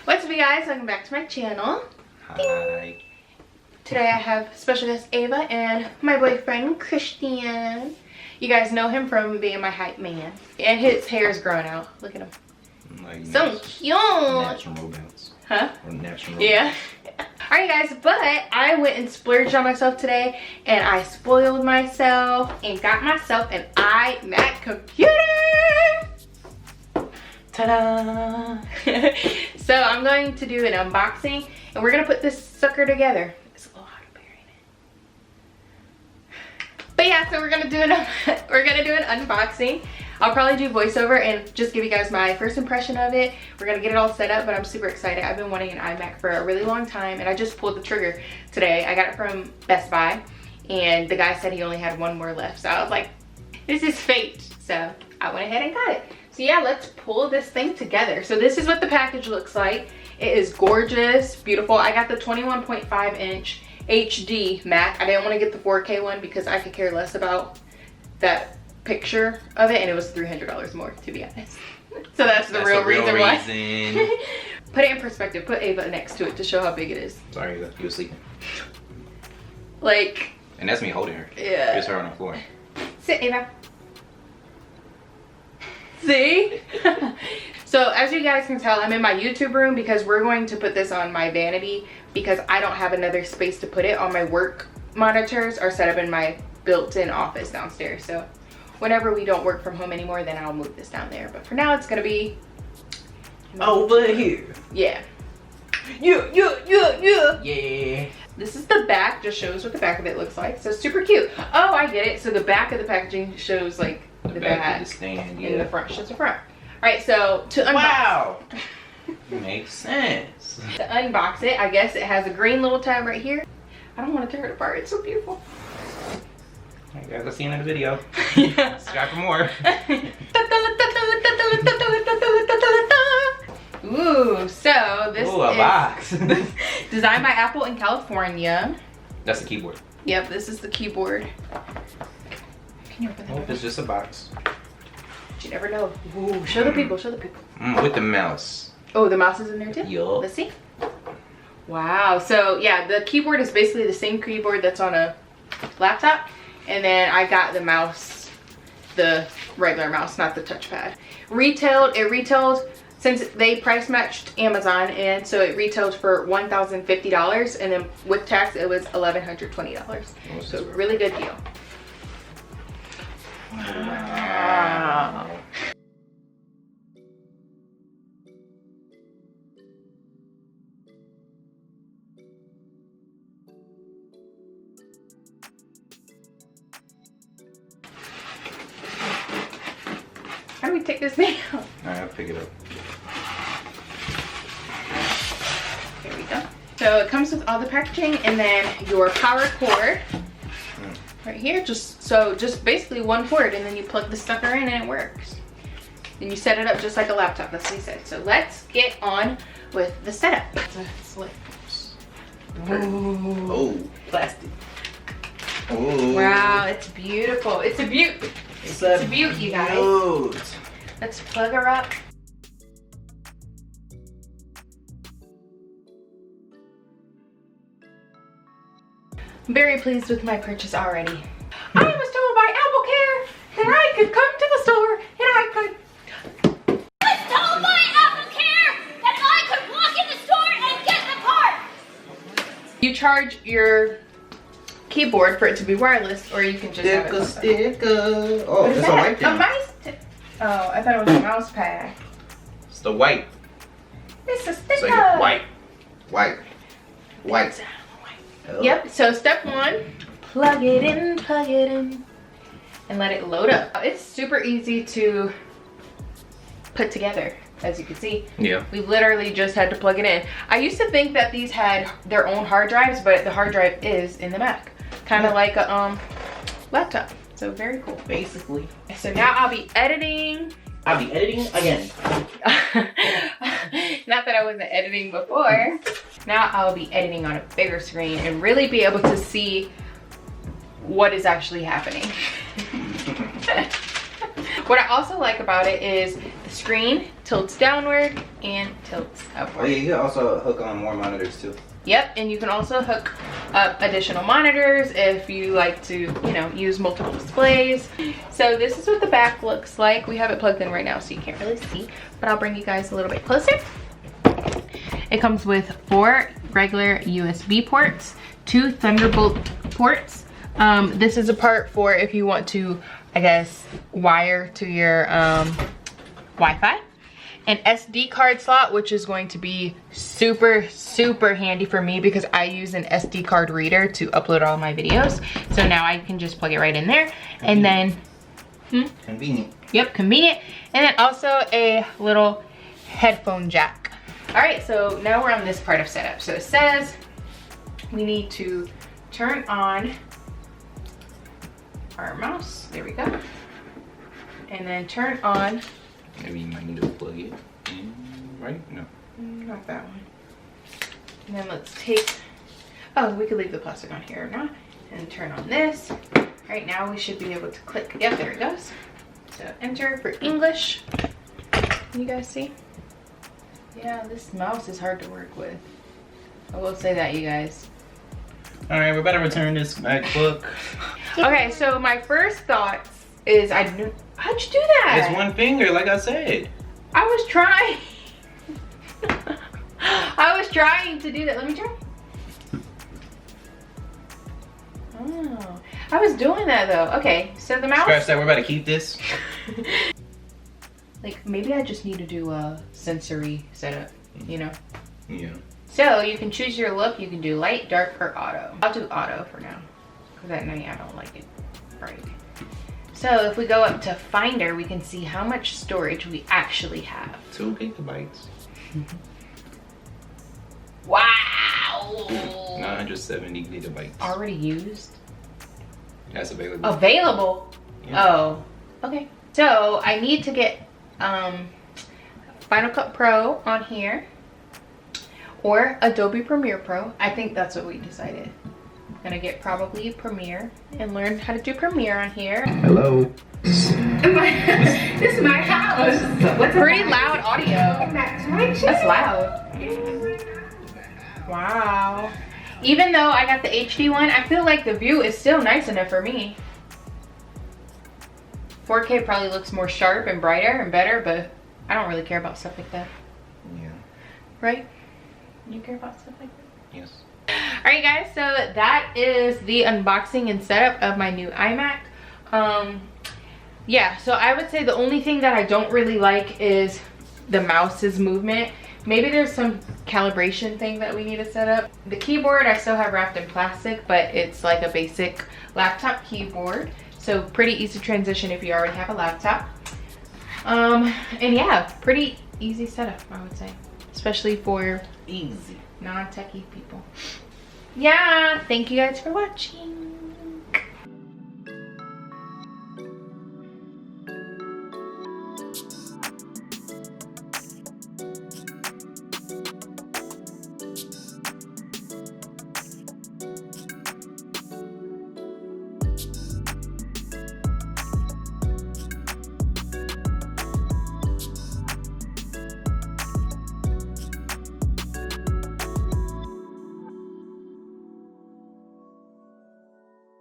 What's up, you guys? Welcome back to my channel. Hi. Today I have special guest Ava and my boyfriend Christian. You guys know him from being my hype man. And his hair is growing out. Look at him. Like So cute. Natural bounce. Huh? Or natural. Yeah. Alright guys, but I went and splurged on myself today and I spoiled myself and got myself an iMac computer. Ta-da! So I'm going to do an unboxing and we're gonna put this sucker together. It's a little hot up here, ain't it? But yeah, so we're gonna do an unboxing. I'll probably do voiceover and just give you guys my first impression of it. We're gonna get it all set up, but I'm super excited. I've been wanting an iMac for a really long time and I just pulled the trigger today. I got it from Best Buy and the guy said he only had one more left. So I was like, this is fate. So I went ahead and got it. So yeah, let's pull this thing together. So this is what the package looks like. It is gorgeous, beautiful. I got the 21.5 inch HD Mac. I didn't want to get the 4K one because I could care less about that picture of it, and it was $300 more, to be honest. So that's the real reason why. Put it in perspective. Put Ava next to it to show how big it is. Sorry, you were sleeping. Like. And that's me holding her. Yeah. Here's her on the floor. Sit, Ava. See? So as you guys can tell, I'm in my YouTube room because we're going to put this on my vanity because I don't have another space to put it. All my work monitors are set up in my built-in office downstairs. So whenever we don't work from home anymore, then I'll move this down there. But for now, it's gonna be over here. Yeah. Yeah. This is the back, just shows what the back of it looks like. So super cute. Oh, I get it. So the back of the packaging shows like the back of the stand, yeah. And the front shows the front. All right, so to unbox. Wow. Makes sense. To unbox it, I guess it has a green little tab right here. I don't want to tear it apart. It's so beautiful. You guys will see in the video. Yeah. Subscribe for more. Ooh, so this Ooh, a is box. designed by Apple in California. That's the keyboard. Yep, this is the keyboard. Can you open that? Nope, it's just a box. You never know. Ooh, show the people, show the people. With the mouse. Oh, the mouse is in there too? Yup. Let's see. Wow, so yeah, the keyboard is basically the same keyboard that's on a laptop. And then I got the mouse, the regular mouse, not the touchpad. It retailed, since they price matched Amazon, and so it retailed for $1,050, and then with tax it was $1,120. So really good deal. Wow. How do we take this thing out? Alright, I'll pick it up. Here we go. So it comes with all the packaging and then your power cord right here. Just basically one cord, and then you plug the sucker in and it works. Then you set it up just like a laptop. That's what he said. So let's get on with the setup. Ooh. Oh, plastic. Oh. Wow, it's beautiful. It's a beaut. It's a beaut, you guys. Let's plug her up. I'm very pleased with my purchase already. I was told by AppleCare that I could come to the store and I could. I was told by AppleCare that I could walk in the store and get the part. You charge your keyboard for it to be wireless, or you can just have it. Sticker. Oh, it's a white thing. A mouse. Oh, I thought it was a mouse pad. It's the white. It's a sticker. So you're white. Oh. Yep, so step one, plug it in, and let it load up. It's super easy to put together, as you can see. Yeah. We literally just had to plug it in. I used to think that these had their own hard drives, but the hard drive is in the Mac. Kind of like a laptop. So very cool. Basically. So now I'll be editing. Again. Not that I wasn't editing before. Now I'll be editing on a bigger screen and really be able to see what is actually happening. What I also like about it is the screen tilts downward and tilts upward. Oh yeah, you can also hook on more monitors too. Yep, and you can also hook up additional monitors if you like to, you know, use multiple displays. So this is what the back looks like. We have it plugged in right now, so you can't really see, but I'll bring you guys a little bit closer. It comes with 4 regular USB ports, 2 Thunderbolt ports. This is a part for if you want to, I guess, wire to your Wi-Fi. An SD card slot, which is going to be super handy for me because I use an SD card reader to upload all my videos. So now I can just plug it right in there. And then, Convenient. Yep, convenient. And then also a little headphone jack. All right, so now we're on this part of setup. So it says we need to turn on our mouse. There we go. And then turn on. Maybe you might need to plug it in, right? No. Not that one. And then let's take, oh, we could leave the plastic on here or not. And turn on this. Right now we should be able to click, yep, there it goes. So enter for English. Can you guys see? Yeah, this mouse is hard to work with. I will say that, you guys. All right, we're about to return this MacBook. Okay, so my first thoughts is how'd you do that? It's one finger, like I said. I was trying. I was trying to do that. Let me try. Oh, I was doing that though. Okay, so the mouse. Scratch that, we're about to keep this. Like maybe I just need to do a sensory setup, you know? Yeah. So you can choose your look. You can do light, dark, or auto. I'll do auto for now because at night I don't like it bright. So if we go up to Finder, we can see how much storage we actually have. 2 gigabytes. Wow! 970 gigabytes. Already used? That's available. Available? Yeah. Oh, okay. So I need to get Final Cut Pro on here or Adobe Premiere Pro. I think that's what we decided. I'm gonna get probably Premiere and learn how to do Premiere on here. Hello. This is my house. What's pretty loud audio. That's loud. Wow. Even though I got the HD one, I feel like the view is still nice enough for me. 4K probably looks more sharp and brighter and better, but I don't really care about stuff like that. Yeah. Right? You care about stuff like that? Yes. Alright guys, so that is the unboxing and setup of my new iMac. Yeah, so I would say the only thing that I don't really like is the mouse's movement. Maybe there's some calibration thing that we need to set up. The keyboard I still have wrapped in plastic, but it's like a basic laptop keyboard. So pretty easy transition if you already have a laptop. And yeah, pretty easy setup, I would say. Especially for Easy. non-techie people. Yeah, thank you guys for watching.